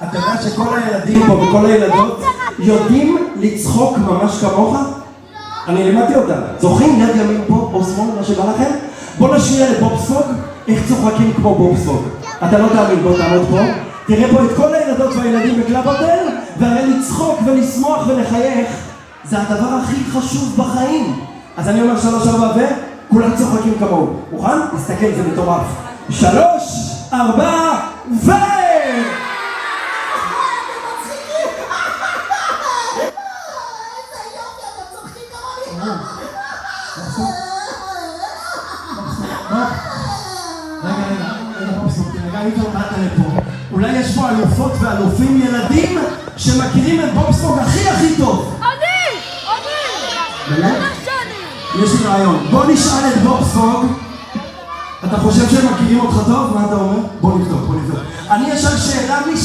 אתה יודע שכל הילדים פה וכל הילדות יודעים לצחוק ממש כמוך? אני לימדתי אותם. זוכרים יד ימין פה או שמאל, מה שבא לכם? בוא נשמיע לבובספוג איך צוחקים כמו בובספוג. אתה לא תאמין, בוא תעמוד פה. תראה פה את כל הילדות והילדים בקלאב הוטל, והרי לצחוק ולשמוח ולחייך זה הדבר הכי חשוב בחיים. אז אני אומר 3, 4 וכולם צוחקים כמוהו. מוכן? תסתכל, זה מטורף. 3, 4 ו... אולי יש פה אלופות ואלופים ילדים שמכירים את בובספוג הכי טוב. אני! באמת? יש לי רעיון. בוא נשאל את בובספוג. אתה חושב שהם מכירים אותך טוב? מה אתה אומר? בוא נבדוק. אני אשאל שאלה מי